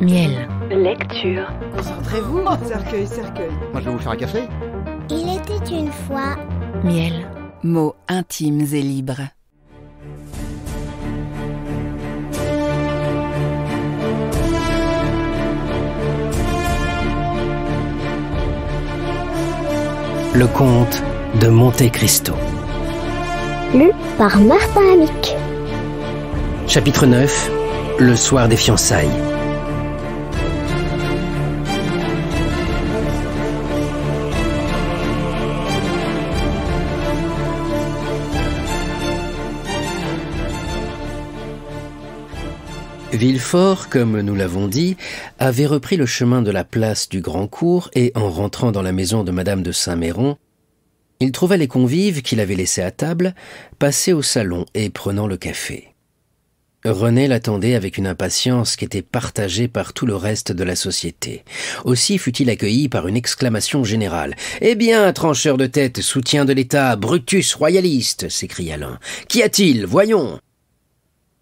Miel. Lecture. Concentrez-vous. Cercueil, cercueil. Moi, je vais vous faire un café. Il était une fois. Miel. Mots intimes et libres. Le comte de Monte Cristo. Lu par Martin Amick. Chapitre 9. Le soir des fiançailles. Villefort, comme nous l'avons dit, avait repris le chemin de la place du Grand Cours et, en rentrant dans la maison de Madame de Saint-Méron, il trouva les convives qu'il avait laissés à table passer au salon et prenant le café. René l'attendait avec une impatience qui était partagée par tout le reste de la société. Aussi fut-il accueilli par une exclamation générale. « Eh bien, trancheur de tête, soutien de l'État, Brutus royaliste !» s'écria l'un. « Qu'y a-t-il? Voyons !»«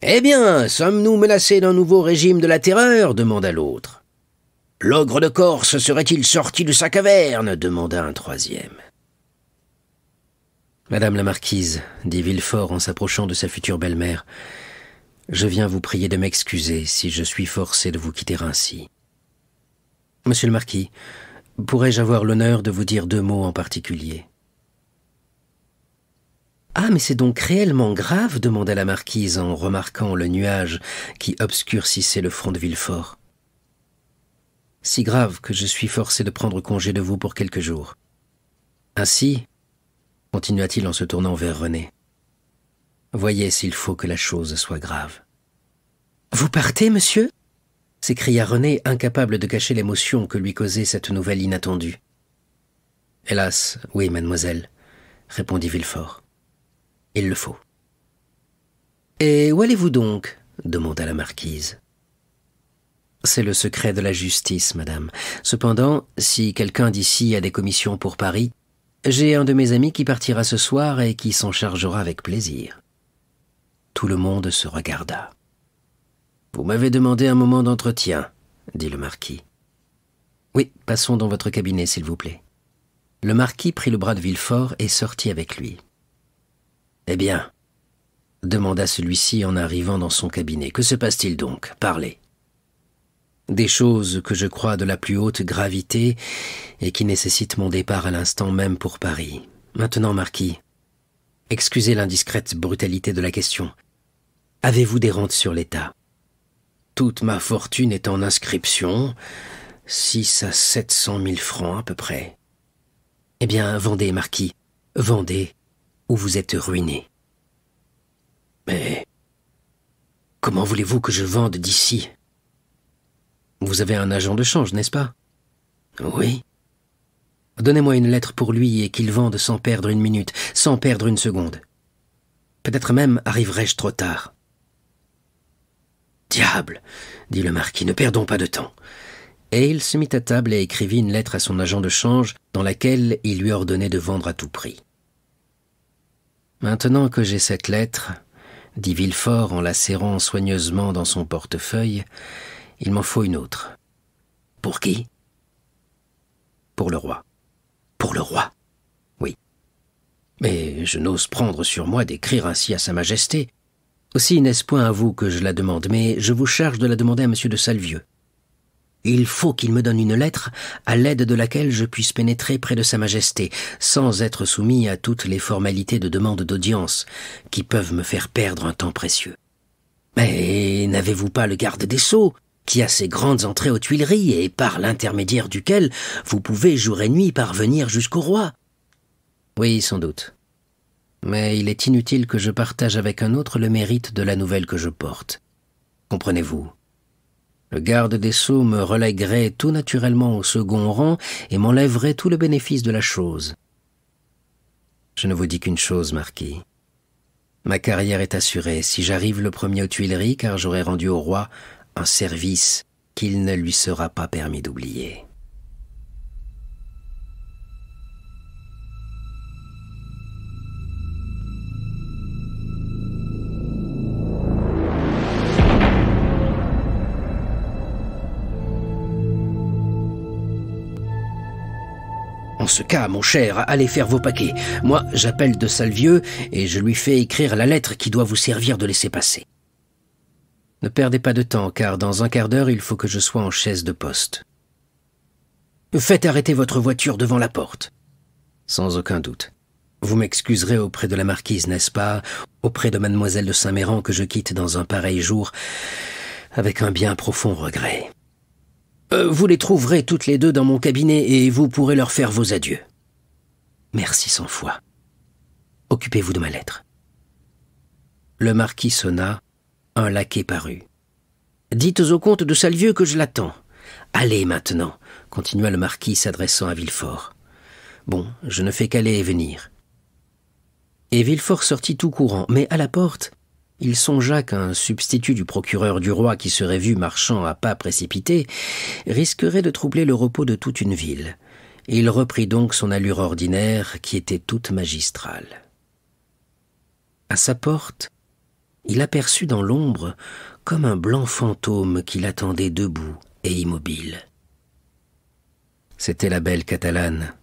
Eh bien, sommes-nous menacés d'un nouveau régime de la terreur ?» demanda l'autre. « L'ogre de Corse serait-il sorti de sa caverne ?» demanda un troisième. « Madame la marquise, » dit Villefort en s'approchant de sa future belle-mère, « je viens vous prier de m'excuser si je suis forcé de vous quitter ainsi. Monsieur le marquis, pourrais-je avoir l'honneur de vous dire 2 mots en particulier ? » « Ah, mais c'est donc réellement grave ?» demanda la marquise en remarquant le nuage qui obscurcissait le front de Villefort. « Si grave que je suis forcé de prendre congé de vous pour quelques jours. Ainsi, continua-t-il en se tournant vers René, voyez s'il faut que la chose soit grave. « Vous partez, monsieur ?» s'écria René, incapable de cacher l'émotion que lui causait cette nouvelle inattendue. « Hélas, oui, mademoiselle, » répondit Villefort. « Il le faut. »« Et où allez-vous donc ?» demanda la marquise. « C'est le secret de la justice, madame. Cependant, si quelqu'un d'ici a des commissions pour Paris, j'ai un de mes amis qui partira ce soir et qui s'en chargera avec plaisir. » Tout le monde se regarda. « Vous m'avez demandé un moment d'entretien, » dit le marquis. « Oui, passons dans votre cabinet, s'il vous plaît. » Le marquis prit le bras de Villefort et sortit avec lui. « Eh bien, » demanda celui-ci en arrivant dans son cabinet, « que se passe-t-il donc? Parlez. » « Des choses que je crois de la plus haute gravité et qui nécessitent mon départ à l'instant même pour Paris. Maintenant, marquis, excusez l'indiscrète brutalité de la question. Avez-vous des rentes sur l'État? Toute ma fortune est en inscription, 6 à 700 000 francs à peu près. Eh bien, vendez, marquis, vendez, ou vous êtes ruiné. Mais comment voulez-vous que je vende d'ici? Vous avez un agent de change, n'est-ce pas? Oui. Donnez-moi une lettre pour lui et qu'il vende sans perdre une minute, sans perdre une seconde. Peut-être même arriverai-je trop tard. Diable, dit le marquis, ne perdons pas de temps. Et il se mit à table et écrivit une lettre à son agent de change dans laquelle il lui ordonnait de vendre à tout prix. Maintenant que j'ai cette lettre, dit Villefort en la serrant soigneusement dans son portefeuille, il m'en faut une autre. Pour qui? Pour le roi. Pour le roi? Oui. Mais je n'ose prendre sur moi d'écrire ainsi à sa majesté. Aussi n'est-ce point à vous que je la demande, mais je vous charge de la demander à monsieur de Salvieux. Il faut qu'il me donne une lettre à l'aide de laquelle je puisse pénétrer près de sa majesté, sans être soumis à toutes les formalités de demande d'audience, qui peuvent me faire perdre un temps précieux. Mais n'avez-vous pas le garde des Sceaux, qui a ses grandes entrées aux Tuileries et par l'intermédiaire duquel vous pouvez jour et nuit parvenir jusqu'au roi? Oui, sans doute. Mais il est inutile que je partage avec un autre le mérite de la nouvelle que je porte. Comprenez-vous? Le garde des Sceaux me relèguerait tout naturellement au second rang et m'enlèverait tout le bénéfice de la chose. Je ne vous dis qu'une chose, marquis. Ma carrière est assurée si j'arrive le premier aux Tuileries, car j'aurai rendu au roi un service qu'il ne lui sera pas permis d'oublier. En ce cas, mon cher, allez faire vos paquets. Moi, j'appelle de Salvieux et je lui fais écrire la lettre qui doit vous servir de laissez-passer. Ne perdez pas de temps, car dans un quart d'heure, il faut que je sois en chaise de poste. Faites arrêter votre voiture devant la porte. Sans aucun doute. Vous m'excuserez auprès de la marquise, n'est-ce pas, auprès de mademoiselle de Saint-Méran que je quitte dans un pareil jour, avec un bien profond regret. Vous les trouverez toutes les deux dans mon cabinet et vous pourrez leur faire vos adieux. Merci 100 fois. Occupez-vous de ma lettre. Le marquis sonna, un laquais parut. Dites au comte de Salvieux que je l'attends. Allez maintenant, continua le marquis s'adressant à Villefort. Bon, je ne fais qu'aller et venir. Et Villefort sortit tout courant, mais à la porte, il songea qu'un substitut du procureur du roi qui serait vu marchant à pas précipités risquerait de troubler le repos de toute une ville. Il reprit donc son allure ordinaire qui était toute magistrale. À sa porte, il aperçut dans l'ombre comme un blanc fantôme qui l'attendait debout et immobile. C'était la belle Catalane,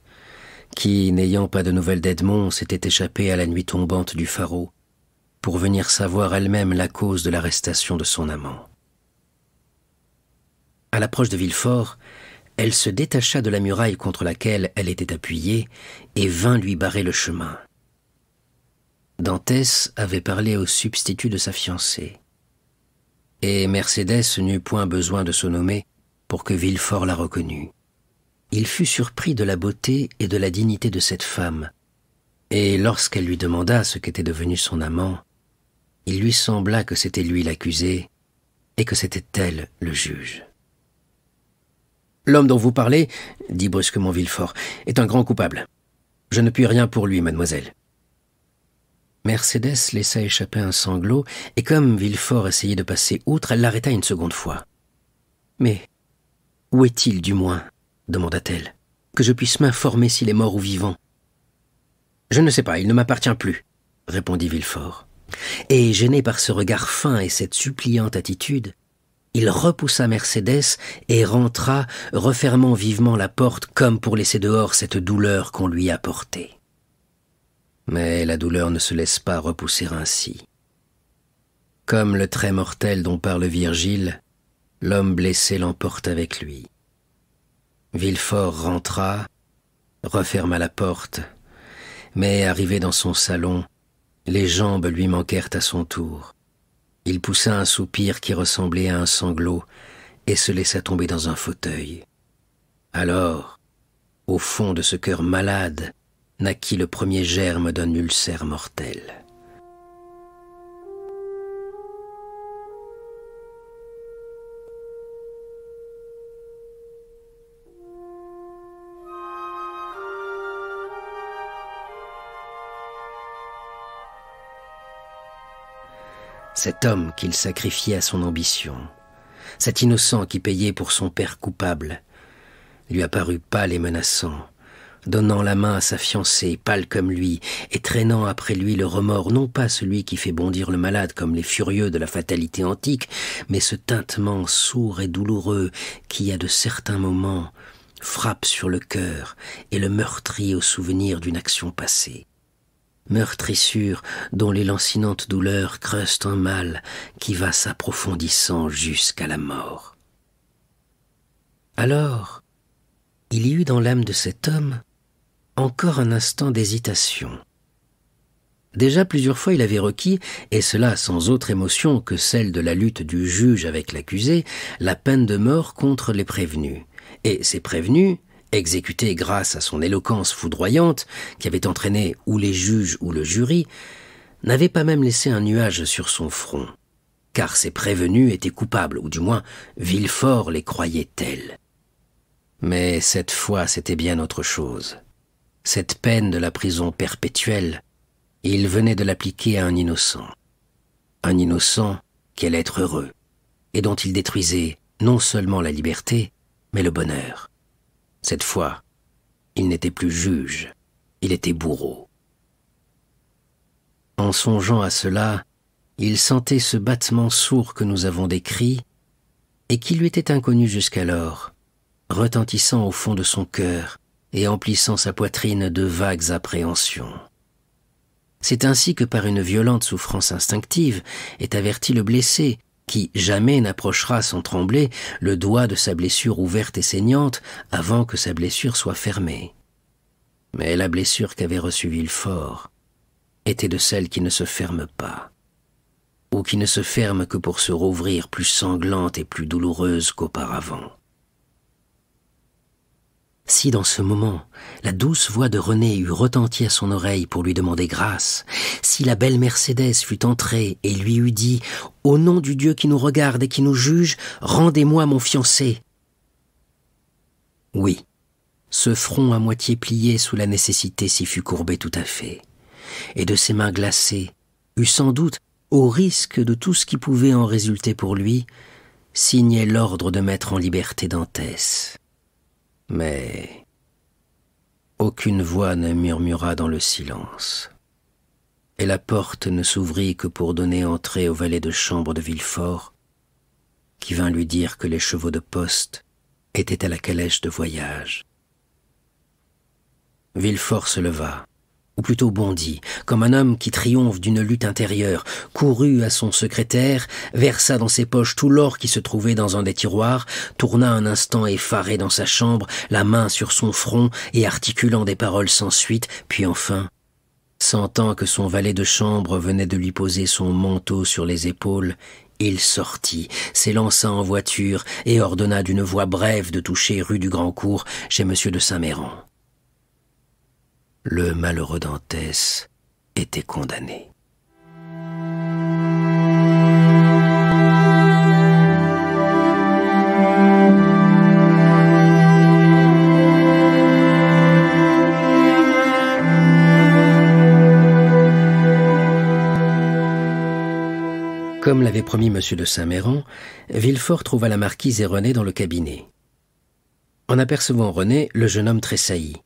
qui, n'ayant pas de nouvelles d'Edmond, s'était échappée à la nuit tombante du Pharaon, pour venir savoir elle-même la cause de l'arrestation de son amant. À l'approche de Villefort, elle se détacha de la muraille contre laquelle elle était appuyée et vint lui barrer le chemin. Dantès avait parlé au substitut de sa fiancée, et Mercédès n'eut point besoin de se nommer pour que Villefort la reconnût. Il fut surpris de la beauté et de la dignité de cette femme, et lorsqu'elle lui demanda ce qu'était devenu son amant, il lui sembla que c'était lui l'accusé et que c'était elle le juge. « L'homme dont vous parlez, dit brusquement Villefort, est un grand coupable. Je ne puis rien pour lui, mademoiselle. » Mercédès laissa échapper un sanglot, et comme Villefort essayait de passer outre, elle l'arrêta une seconde fois. « Mais où est-il, du moins ?» demanda-t-elle, « que je puisse m'informer s'il est mort ou vivant. »« Je ne sais pas, il ne m'appartient plus, » répondit Villefort. Et gêné par ce regard fin et cette suppliante attitude, il repoussa Mercédès et rentra, refermant vivement la porte comme pour laisser dehors cette douleur qu'on lui apportait. Mais la douleur ne se laisse pas repousser ainsi. Comme le trait mortel dont parle Virgile, l'homme blessé l'emporte avec lui. Villefort rentra, referma la porte, mais arrivé dans son salon, les jambes lui manquèrent à son tour. Il poussa un soupir qui ressemblait à un sanglot et se laissa tomber dans un fauteuil. Alors, au fond de ce cœur malade, naquit le premier germe d'un ulcère mortel. Cet homme qu'il sacrifiait à son ambition, cet innocent qui payait pour son père coupable, lui apparut pâle et menaçant, donnant la main à sa fiancée, pâle comme lui, et traînant après lui le remords, non pas celui qui fait bondir le malade comme les furieux de la fatalité antique, mais ce tintement sourd et douloureux qui, à de certains moments, frappe sur le cœur et le meurtrit au souvenir d'une action passée. Meurtrissure dont les lancinantes douleurs creusent un mal qui va s'approfondissant jusqu'à la mort. Alors, il y eut dans l'âme de cet homme encore un instant d'hésitation. Déjà plusieurs fois il avait requis, et cela sans autre émotion que celle de la lutte du juge avec l'accusé, la peine de mort contre les prévenus. Et ces prévenus, exécutés grâce à son éloquence foudroyante, qui avait entraîné ou les juges ou le jury, n'avaient pas même laissé un nuage sur son front, car ces prévenus étaient coupables, ou du moins Villefort les croyait tels. Mais cette fois c'était bien autre chose. Cette peine de la prison perpétuelle, il venait de l'appliquer à un innocent qui allait être heureux, et dont il détruisait non seulement la liberté, mais le bonheur. Cette fois, il n'était plus juge, il était bourreau. En songeant à cela, il sentait ce battement sourd que nous avons décrit, et qui lui était inconnu jusqu'alors, retentissant au fond de son cœur et emplissant sa poitrine de vagues appréhensions. C'est ainsi que par une violente souffrance instinctive est averti le blessé, qui jamais n'approchera sans trembler le doigt de sa blessure ouverte et saignante avant que sa blessure soit fermée. Mais la blessure qu'avait reçue Villefort était de celles qui ne se ferment pas, ou qui ne se ferment que pour se rouvrir plus sanglante et plus douloureuse qu'auparavant. Si dans ce moment, la douce voix de René eût retenti à son oreille pour lui demander grâce, si la belle Mercédès fût entrée et lui eût dit « Au nom du Dieu qui nous regarde et qui nous juge, rendez-moi mon fiancé !» Oui, ce front à moitié plié sous la nécessité s'y fût courbé tout à fait, et de ses mains glacées, eût sans doute, au risque de tout ce qui pouvait en résulter pour lui, signé l'ordre de mettre en liberté Dantès. Mais aucune voix ne murmura dans le silence, et la porte ne s'ouvrit que pour donner entrée au valet de chambre de Villefort, qui vint lui dire que les chevaux de poste étaient à la calèche de voyage. Villefort se leva, ou plutôt bondit, comme un homme qui triomphe d'une lutte intérieure, courut à son secrétaire, versa dans ses poches tout l'or qui se trouvait dans un des tiroirs, tourna un instant effaré dans sa chambre, la main sur son front et articulant des paroles sans suite, puis enfin, sentant que son valet de chambre venait de lui poser son manteau sur les épaules, il sortit, s'élança en voiture et ordonna d'une voix brève de toucher rue du Grand-Cours chez M. de Saint-Méran. Le malheureux Dantès était condamné. Comme l'avait promis M. de Saint-Méran, Villefort trouva la marquise et René dans le cabinet. En apercevant René, le jeune homme tressaillit,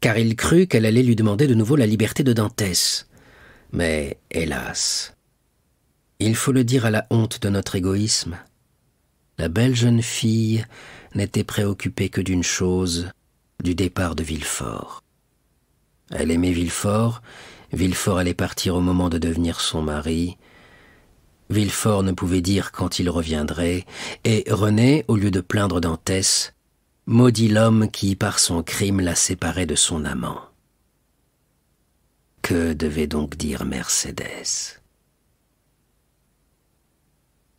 car il crut qu'elle allait lui demander de nouveau la liberté de Dantès. Mais, hélas, il faut le dire à la honte de notre égoïsme, la belle jeune fille n'était préoccupée que d'une chose, du départ de Villefort. Elle aimait Villefort, Villefort allait partir au moment de devenir son mari, Villefort ne pouvait dire quand il reviendrait, et René, au lieu de plaindre Dantès, maudit l'homme qui, par son crime, la séparait de son amant. Que devait donc dire Mercédès?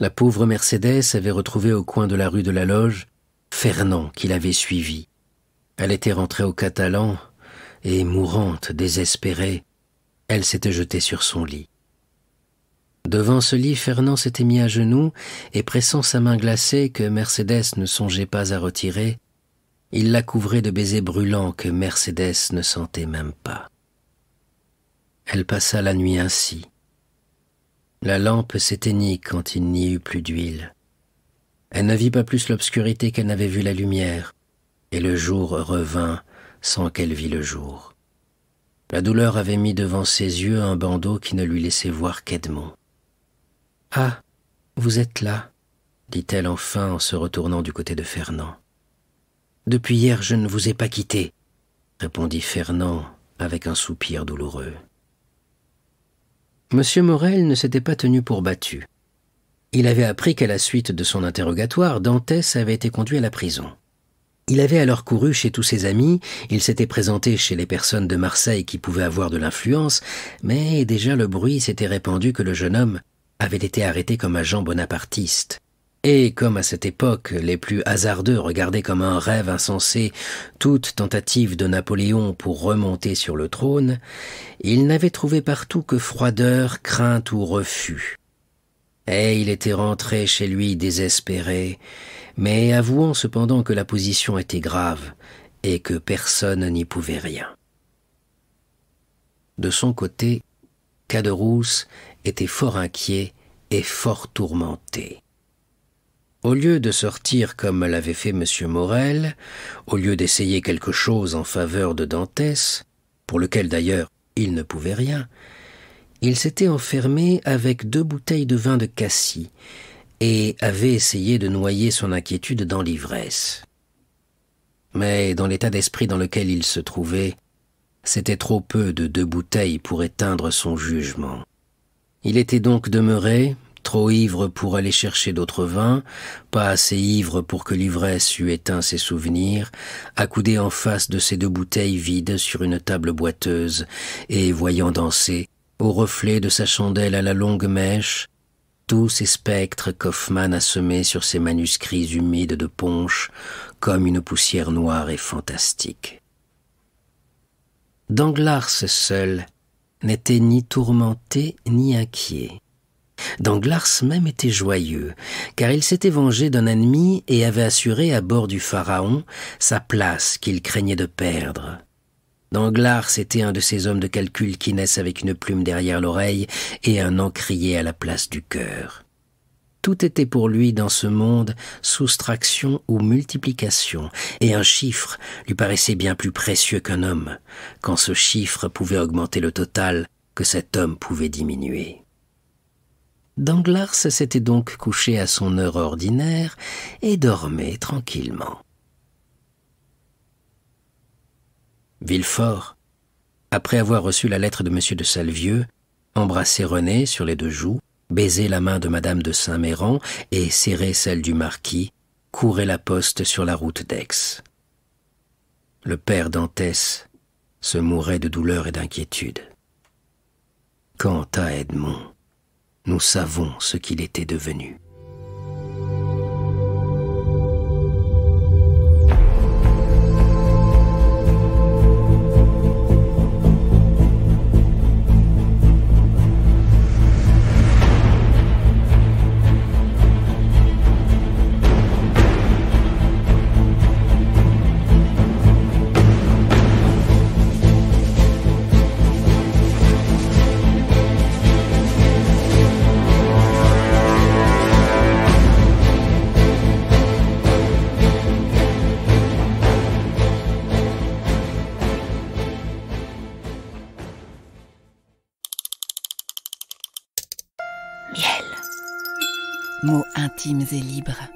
La pauvre Mercédès avait retrouvé au coin de la rue de la Loge Fernand qui l'avait suivie. Elle était rentrée au Catalan et, mourante, désespérée, elle s'était jetée sur son lit. Devant ce lit, Fernand s'était mis à genoux et, pressant sa main glacée que Mercédès ne songeait pas à retirer, il la couvrait de baisers brûlants que Mercédès ne sentait même pas. Elle passa la nuit ainsi. La lampe s'éteignit quand il n'y eut plus d'huile. Elle ne vit pas plus l'obscurité qu'elle n'avait vu la lumière, et le jour revint sans qu'elle vît le jour. La douleur avait mis devant ses yeux un bandeau qui ne lui laissait voir qu'Edmond. « Ah, vous êtes là » dit-elle enfin en se retournant du côté de Fernand. « Depuis hier, je ne vous ai pas quitté, » répondit Fernand avec un soupir douloureux. Monsieur Morel ne s'était pas tenu pour battu. Il avait appris qu'à la suite de son interrogatoire, Dantès avait été conduit à la prison. Il avait alors couru chez tous ses amis, il s'était présenté chez les personnes de Marseille qui pouvaient avoir de l'influence, mais déjà le bruit s'était répandu que le jeune homme avait été arrêté comme agent bonapartiste. Et comme à cette époque, les plus hasardeux regardaient comme un rêve insensé toute tentative de Napoléon pour remonter sur le trône, il n'avait trouvé partout que froideur, crainte ou refus. Et il était rentré chez lui désespéré, mais avouant cependant que la position était grave et que personne n'y pouvait rien. De son côté, Caderousse était fort inquiet et fort tourmenté. Au lieu de sortir comme l'avait fait M. Morel, au lieu d'essayer quelque chose en faveur de Dantès, pour lequel d'ailleurs il ne pouvait rien, il s'était enfermé avec 2 bouteilles de vin de cassis et avait essayé de noyer son inquiétude dans l'ivresse. Mais dans l'état d'esprit dans lequel il se trouvait, c'était trop peu de 2 bouteilles pour éteindre son jugement. Il était donc demeuré, trop ivre pour aller chercher d'autres vins, pas assez ivre pour que l'ivresse eût éteint ses souvenirs, accoudé en face de ces 2 bouteilles vides sur une table boiteuse, et voyant danser, au reflet de sa chandelle à la longue mèche, tous ces spectres qu'Hoffmann a semés sur ses manuscrits humides de punch, comme une poussière noire et fantastique. Danglars seul n'était ni tourmenté ni inquiet. Danglars même était joyeux, car il s'était vengé d'un ennemi et avait assuré à bord du Pharaon sa place qu'il craignait de perdre. Danglars était un de ces hommes de calcul qui naissent avec une plume derrière l'oreille et un encrier à la place du cœur. Tout était pour lui dans ce monde soustraction ou multiplication, et un chiffre lui paraissait bien plus précieux qu'un homme, quand ce chiffre pouvait augmenter le total que cet homme pouvait diminuer. Danglars s'était donc couché à son heure ordinaire et dormait tranquillement. Villefort, après avoir reçu la lettre de M. de Salvieux, embrassé Renée sur les 2 joues, baisé la main de Madame de Saint-Méran et serré celle du marquis, courait la poste sur la route d'Aix. Le père d'Antès se mourait de douleur et d'inquiétude. Quant à Edmond, nous savons ce qu'il était devenu. Mots intimes et libres.